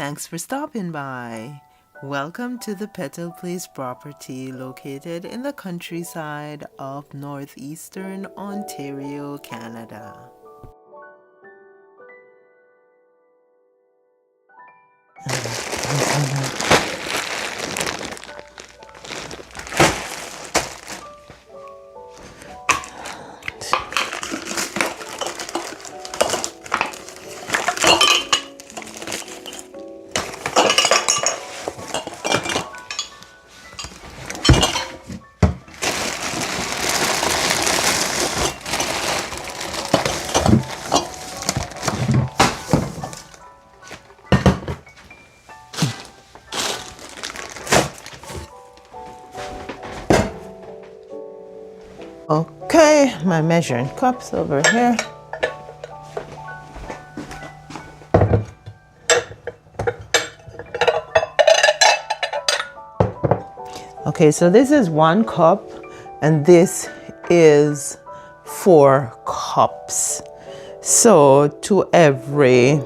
Thanks for stopping by. Welcome to the Petal Place property located in the countryside of northeastern Ontario, Canada. Okay, my measuring cups over here. Okay, so this is 1 cup and this is 4 cups. So to every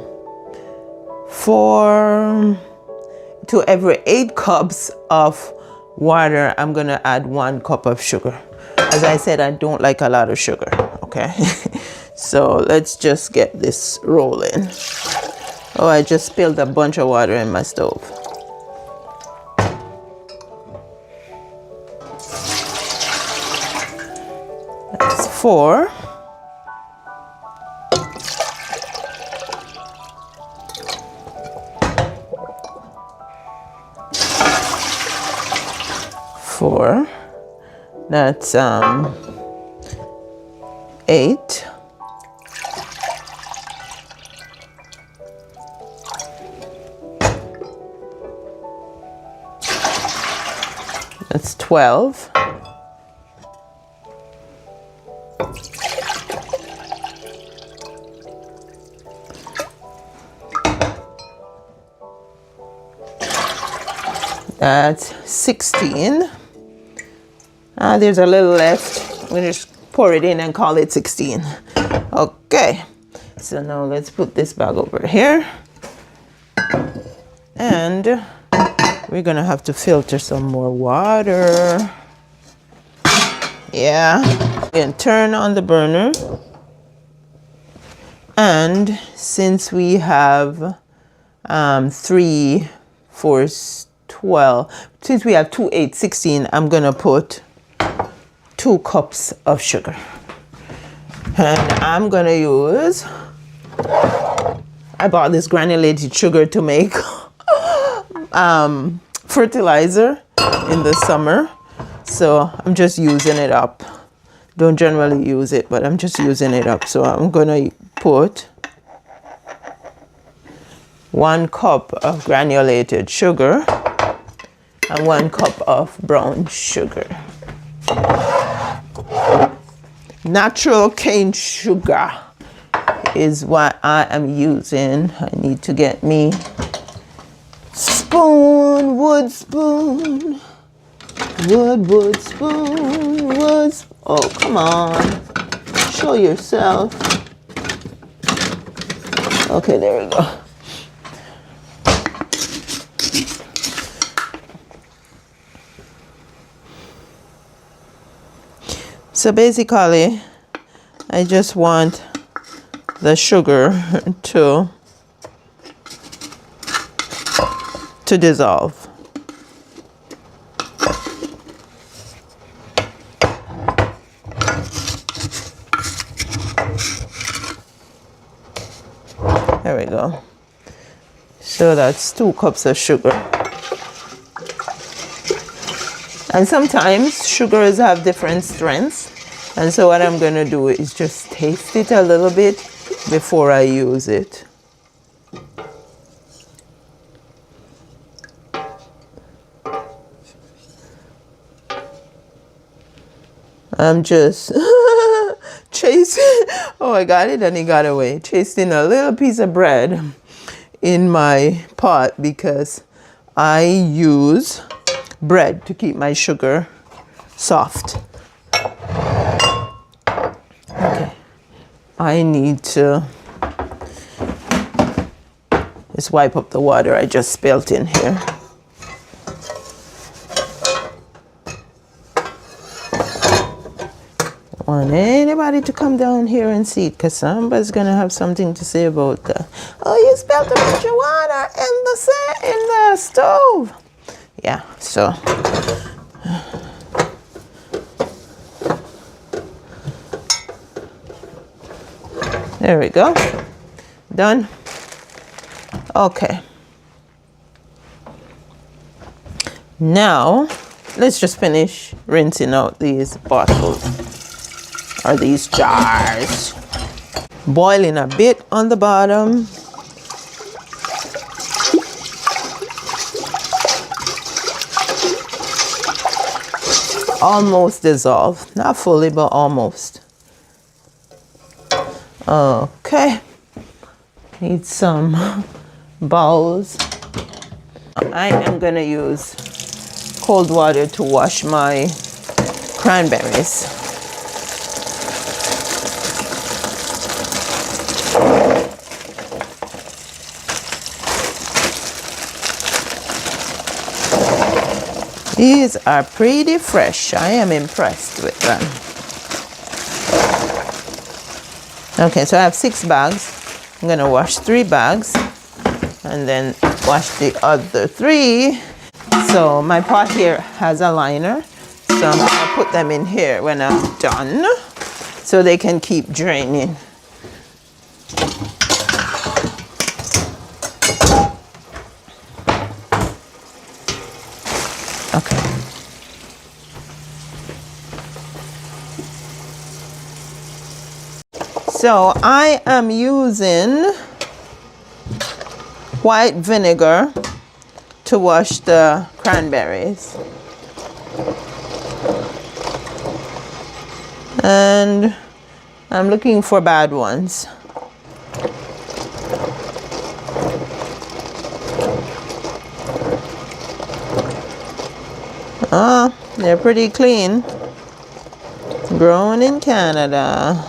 8 cups of water, I'm gonna add 1 cup of sugar. As I said, I don't like a lot of sugar, okay? So let's just get this rolling. Oh, I just spilled a bunch of water in my stove. That's 4. That's 8. That's 12. That's 16. There's a little left. We just pour it in and call it 16. Okay, so now let's put this bag over here. And we're gonna have to filter some more water. Yeah, and turn on the burner. And since we have 3, 4, 12, since we have 2, 8, 16, I'm gonna put 2 cups of sugar. And I'm gonna use, I bought this granulated sugar to make fertilizer in the summer. So I'm just using it up. Don't generally use it, but I'm just using it up. So I'm gonna put 1 cup of granulated sugar and 1 cup of brown sugar. Natural cane sugar is what I am using. I need to get me spoon, wood spoon, wood spoon, oh, come on, show yourself. Okay, there we go. So basically, I just want the sugar to dissolve. There we go. So that's 2 cups of sugar. And sometimes sugars have different strengths. And so what I'm gonna do is just taste it a little bit before I use it. I'm just chasing, oh, I got it and it got away. Chasing a little piece of bread in my pot because I use bread to keep my sugar soft. Okay, I need to just wipe up the water I just spilled in here. I want anybody to come down here and see it, because somebody's gonna have something to say about that. Oh, you spilled a bunch of water in the stove. Yeah, so there we go. Done. Okay. Now let's just finish rinsing out these bottles or these jars. Boiling a bit on the bottom. Almost dissolved, not fully, but almost. Okay, need some bowls. I am gonna use cold water to wash my cranberries. These are pretty fresh. I am impressed with them. Okay, so I have 6 bags. I'm gonna wash 3 bags and then wash the other 3. So my pot here has a liner, so I'm gonna put them in here when I'm done so they can keep draining. Okay. So I am using white vinegar to wash the cranberries. And I'm looking for bad ones. They're pretty clean. Grown in Canada.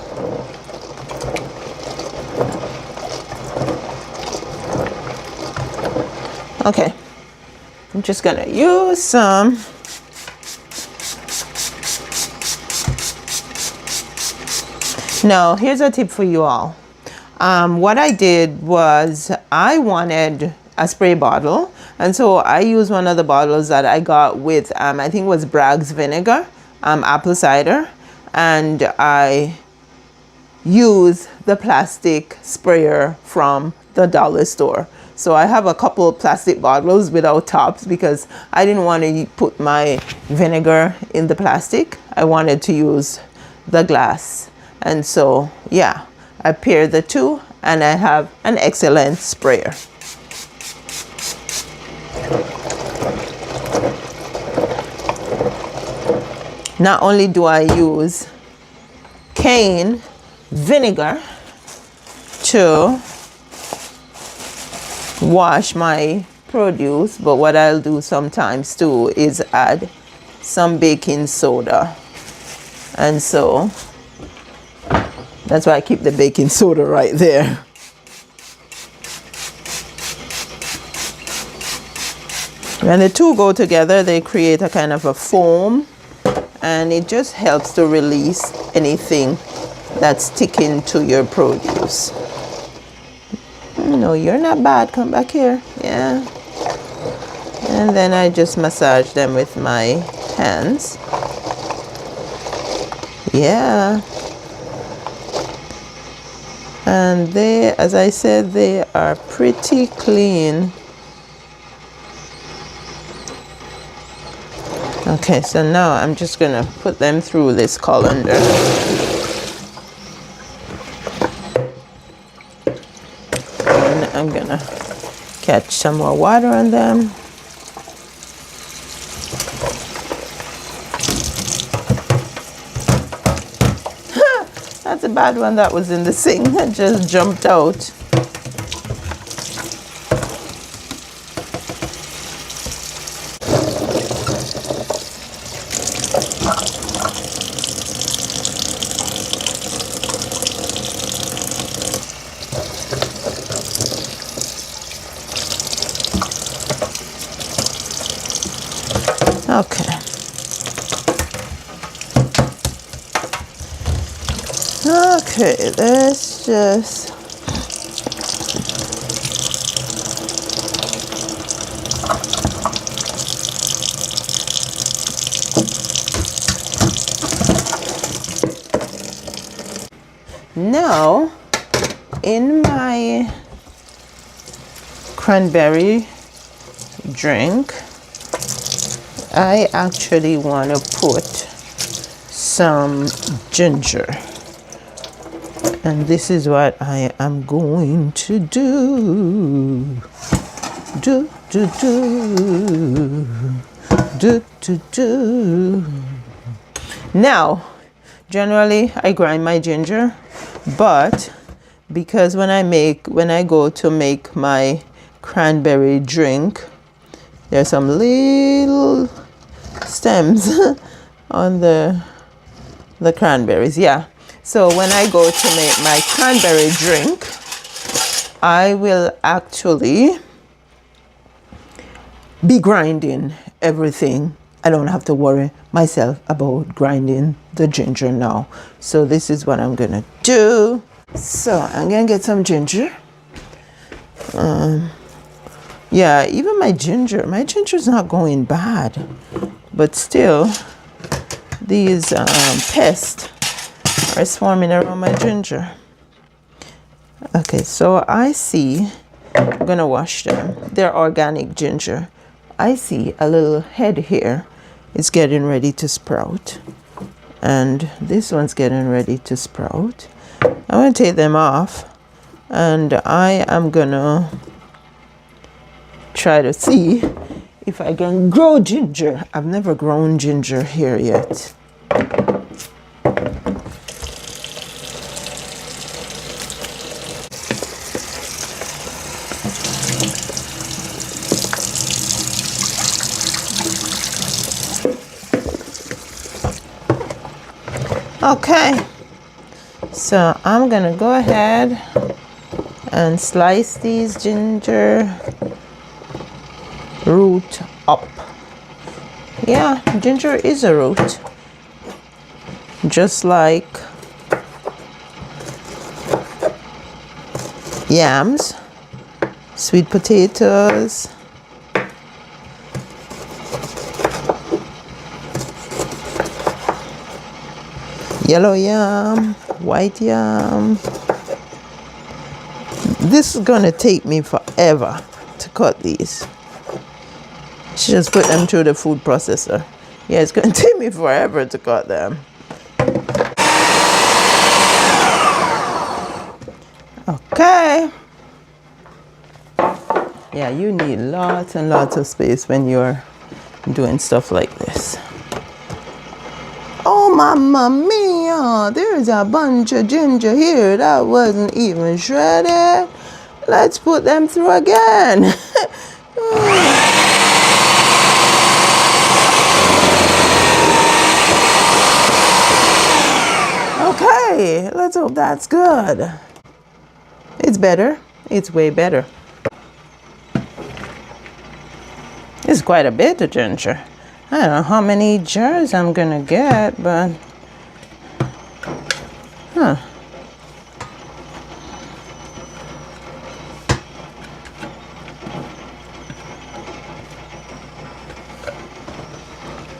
Okay, I'm just gonna use some. Now, here's a tip for you all. What I did was I wanted a spray bottle, and so I used one of the bottles that I got with, I think it was Bragg's vinegar, apple cider, and I used the plastic sprayer from the dollar store. So I have a couple of plastic bottles without tops because I didn't want to put my vinegar in the plastic. I wanted to use the glass. And so, yeah, I paired the two and I have an excellent sprayer. Not only do I use cane vinegar to wash my produce, but what I'll do sometimes too is add some baking soda. And so that's why I keep the baking soda right there. When the two go together, they create a kind of a foam, and it just helps to release anything that's sticking to your produce. No, you're not bad. Come back here. Yeah. And then I just massage them with my hands. Yeah. And they, as I said, they are pretty clean. Okay, so now I'm just gonna put them through this colander. And I'm gonna catch some more water on them. That's a bad one that was in the sink that just jumped out. Okay. Okay, let's just now in my cranberry drink, I actually want to put some ginger. And this is what I am going to do. Do, do, do. Do, do, do. Now, generally I grind my ginger, but because when I go to make my cranberry drink, there's some little stems on the cranberries. Yeah. So when I go to make my cranberry drink, I will actually be grinding everything. I don't have to worry myself about grinding the ginger now. So this is what I'm gonna do. So I'm gonna get some ginger. Yeah, even my ginger's not going bad, but still these pests are swarming around my ginger. Okay, so I see, I'm gonna wash them. They're organic ginger. I see a little head here. It's getting ready to sprout. And this one's getting ready to sprout. I'm gonna take them off, and I am gonna try to see if I can grow ginger. I've never grown ginger here yet. Okay, so I'm gonna go ahead and slice these ginger root up. Yeah, ginger is a root, just like yams, sweet potatoes, yellow yam, white yam. This is gonna take me forever to cut these. Just put them through the food processor. Yeah, it's gonna take me forever to cut them. Okay. Yeah, you need lots and lots of space when you're doing stuff like this. Oh, mamma mia, there's a bunch of ginger here that wasn't even shredded. Let's put them through again. Okay, let's hope that's good. It's better. It's way better. It's quite a bit of ginger. I don't know how many jars I'm gonna get, but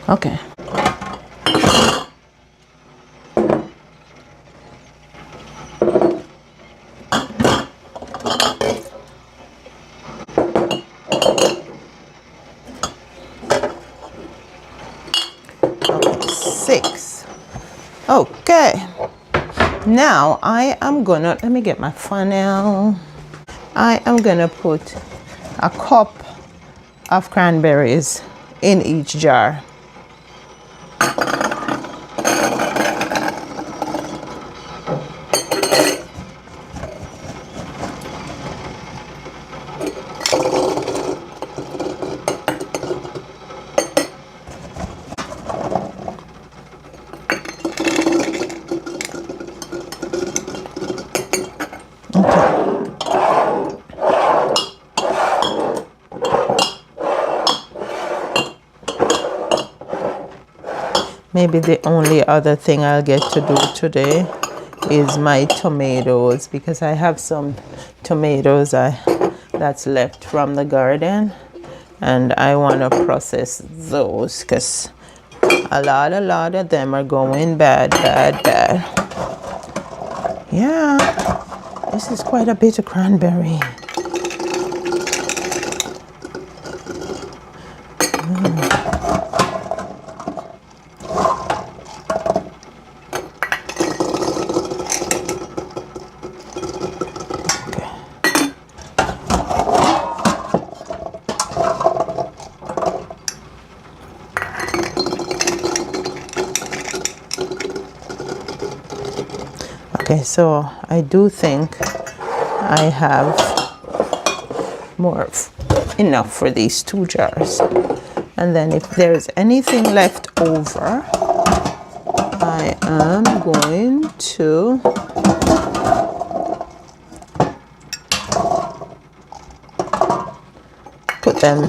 okay. Six. Okay. Now I am gonna, let me get my funnel. I am gonna put a cup of cranberries in each jar. maybe the only other thing I'll get to do today is my tomatoes, because I have some tomatoes that's left from the garden, and I want to process those because a lot of them are going bad. Yeah, this is quite a bit of cranberry. Okay, so I do think I have enough for these 2 jars. And then if there's anything left over, I am going to put them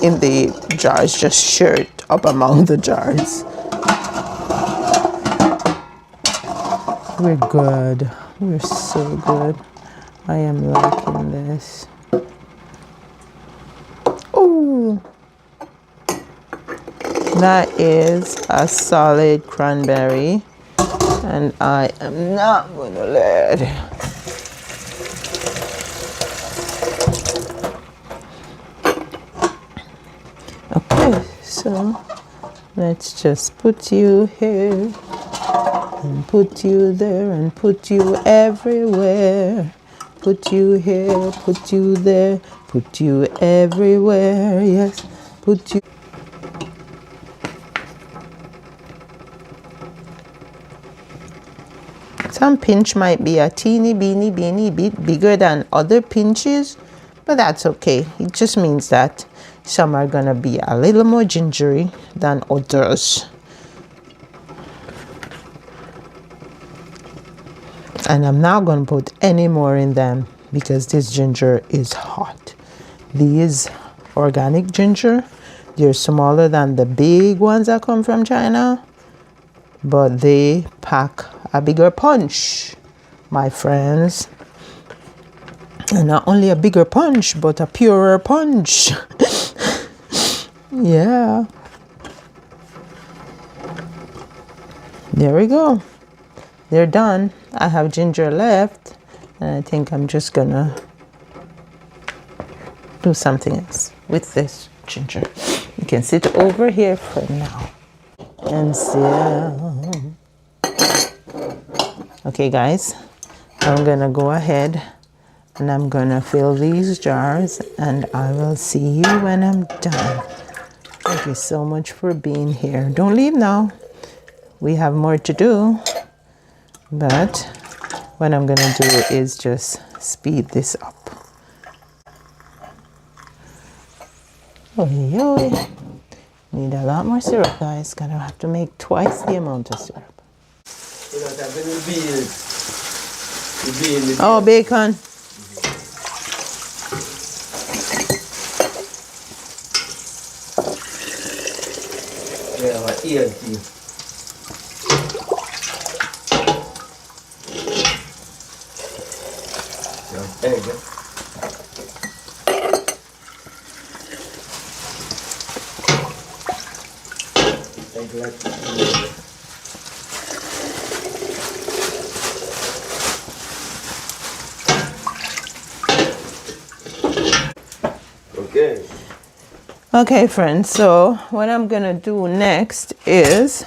in the jars, just share it up among the jars. We're good. We're so good. I am liking this. Oh, that is a solid cranberry, and I am not going to let it. Okay, so let's just put you here and put you there and put you everywhere. Put you here, put you there, put you everywhere. Yes, put you. Some pinch might be a teeny bit bigger than other pinches, but that's okay. It just means that some are gonna be a little more gingery than others. And I'm not going to put any more in them because this ginger is hot. These organic ginger, they're smaller than the big ones that come from China, but they pack a bigger punch, my friends. And not only a bigger punch, but a purer punch. Yeah. There we go. They're done. I have ginger left, and I think I'm just gonna do something else with this ginger. You can sit over here for now and sit. Okay, guys, I'm gonna go ahead and I'm gonna fill these jars, and I will see you when I'm done. Thank you so much for being here. Don't leave now. We have more to do. But what I'm gonna do is just speed this up. Oh, need a lot more syrup, guys. Gonna have to make twice the amount of syrup. Oh, bacon. Okay, friends, so what I'm gonna do next is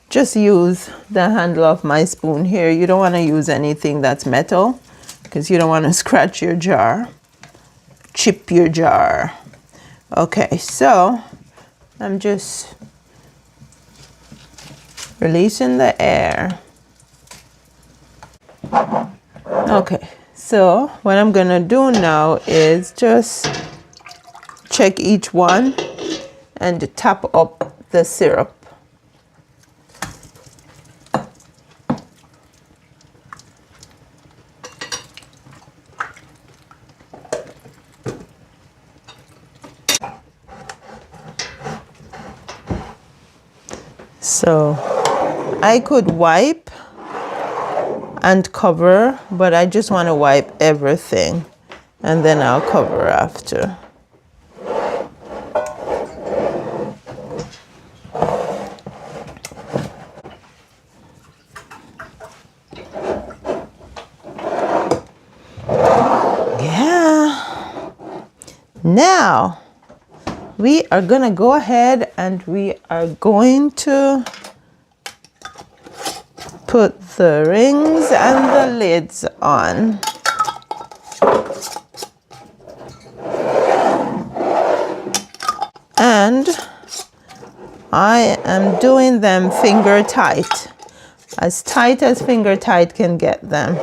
just use the handle of my spoon here. You don't want to use anything that's metal because you don't want to scratch your jar, chip your jar. Okay, so I'm just releasing the air. Okay, so what I'm gonna do now is just check each one and tap up the syrup. So I could wipe and cover, but I just want to wipe everything and then I'll cover after. Yeah. Now we are going to go ahead and we are going to put the rings and the lids on. And I am doing them finger tight as finger tight can get them.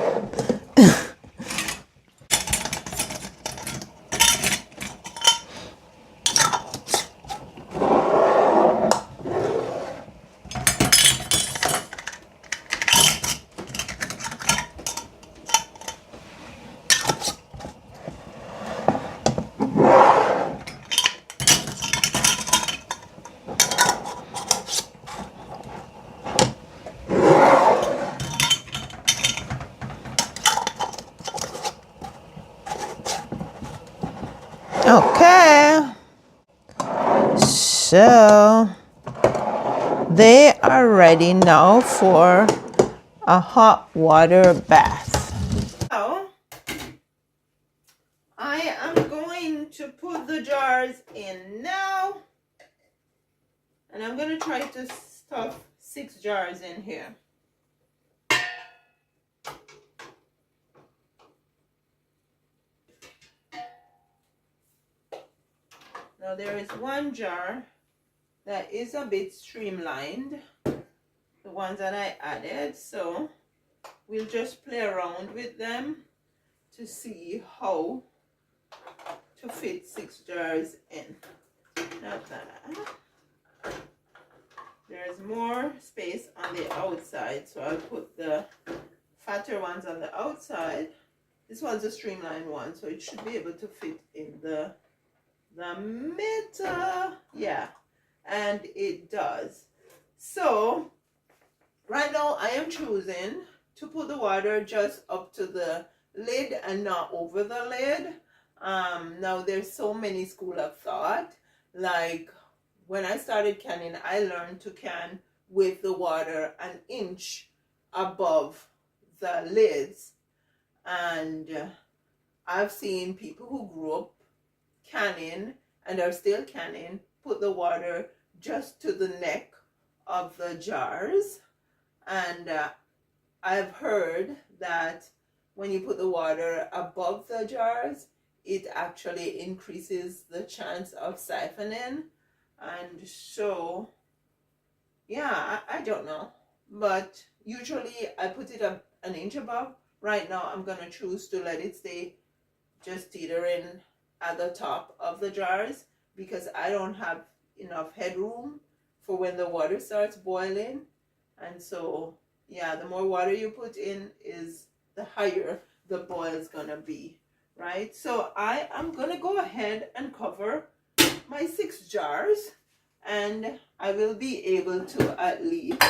Okay, so they are ready now for a hot water bath. Now, I am going to put the jars in now, and I'm going to try to stuff 6 jars in here. Now there is one jar that is a bit streamlined, the ones that I added, so we'll just play around with them to see how to fit 6 jars in. Not that. There's more space on the outside, so I'll put the fatter ones on the outside. This one's a streamlined one, so it should be able to fit in the middle. Yeah, and it does. So right now I am choosing to put the water just up to the lid and not over the lid. Now there's so many school of thought. Like when I started canning, I learned to can with the water an inch above the lids, and I've seen people who grew up canning and are still canning put the water just to the neck of the jars, and I've heard that when you put the water above the jars, it actually increases the chance of siphoning. And so yeah, I don't know, but usually I put it up an inch above. Right now I'm gonna choose to let it stay just teetering at the top of the jars because I don't have enough headroom for when the water starts boiling. And so yeah, the more water you put in is the higher the boil is gonna be, right? So I am gonna go ahead and cover my 6 jars, and I will be able to at least,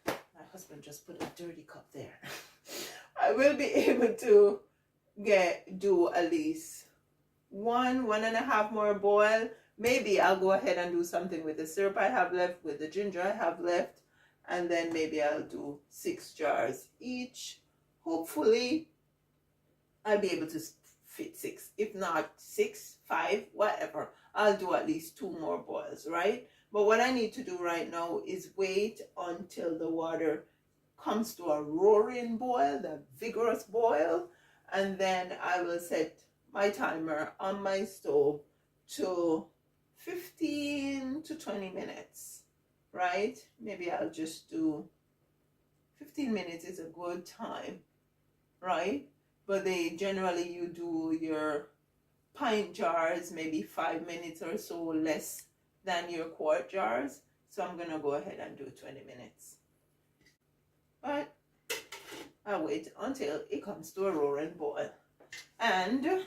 my husband just put a dirty cup there. I will be able to do at least 1.5 more boil. Maybe I'll go ahead and do something with the syrup I have left, with the ginger I have left, and then maybe I'll do 6 jars each. Hopefully I'll be able to fit 6. If not 6, 5, whatever, I'll do at least 2 more boils, right? But what I need to do right now is wait until the water comes to a roaring boil, the vigorous boil, and then I will set my timer on my stove to 15 to 20 minutes, right? Maybe I'll just do 15 minutes is a good time, right? But they generally, you do your pint jars maybe 5 minutes or so less than your quart jars. So I'm gonna go ahead and do 20 minutes. But I'll wait until it comes to a roaring boil. And in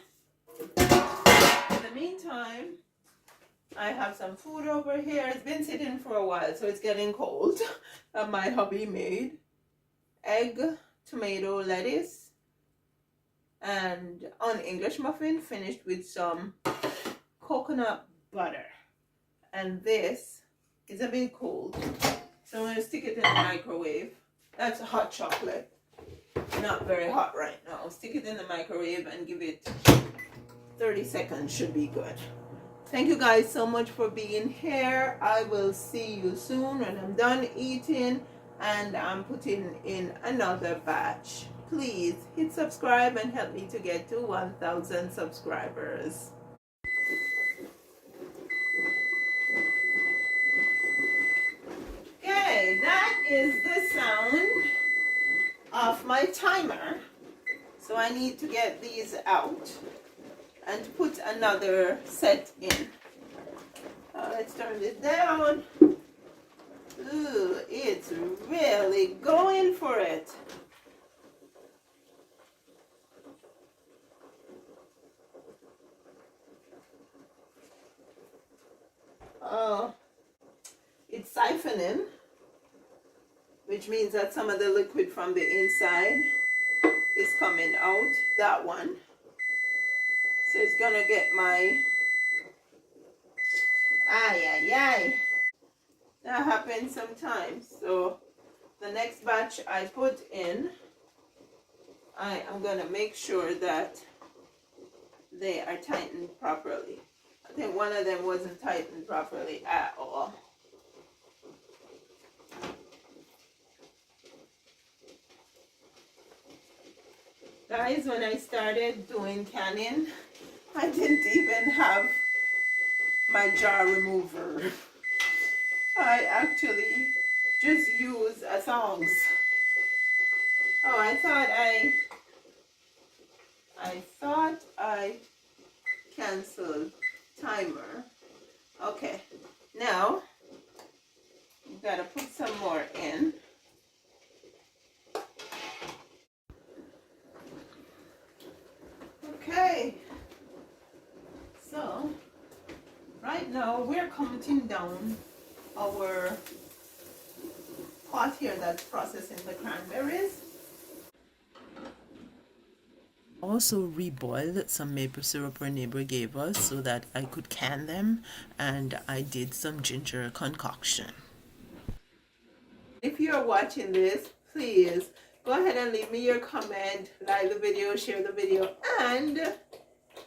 the meantime, I have some food over here. It's been sitting for a while, so it's getting cold. That my hubby made. Egg, tomato, lettuce, and an English muffin finished with some coconut butter. And this is a bit cold, so I'm going to stick it in the microwave. That's hot chocolate. Not very hot right now. Stick it in the microwave and give it 30 seconds. Should be good. Thank you guys so much for being here. I will see you soon when I'm done eating and I'm putting in another batch. Please hit subscribe and help me to get to 1,000 subscribers. Okay, that is the sound of my timer. So I need to get these out and put another set in. Let's turn this down. Ooh, it's really going for it. Oh, it's siphoning, which means that some of the liquid from the inside is coming out. That one. So it's gonna get my, ay. That happens sometimes. So the next batch I put in, I am gonna make sure that they are tightened properly. I think one of them wasn't tightened properly at all. Guys, when I started doing canning, I didn't even have my jar remover. I actually just use a tongs. Oh, I thought I canceled timer. Okay, now you gotta put some more in. Okay, so right now we're counting down our pot here that's processing the cranberries. Also reboiled some maple syrup our neighbor gave us so that I could can them, and I did some ginger concoction. If you're watching this, please go ahead and leave me your comment, like the video, share the video, and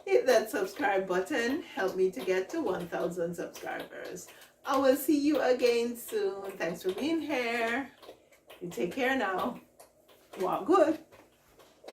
hit that subscribe button. Help me to get to 1,000 subscribers. I will see you again soon. Thanks for being here. You take care now. Walk good.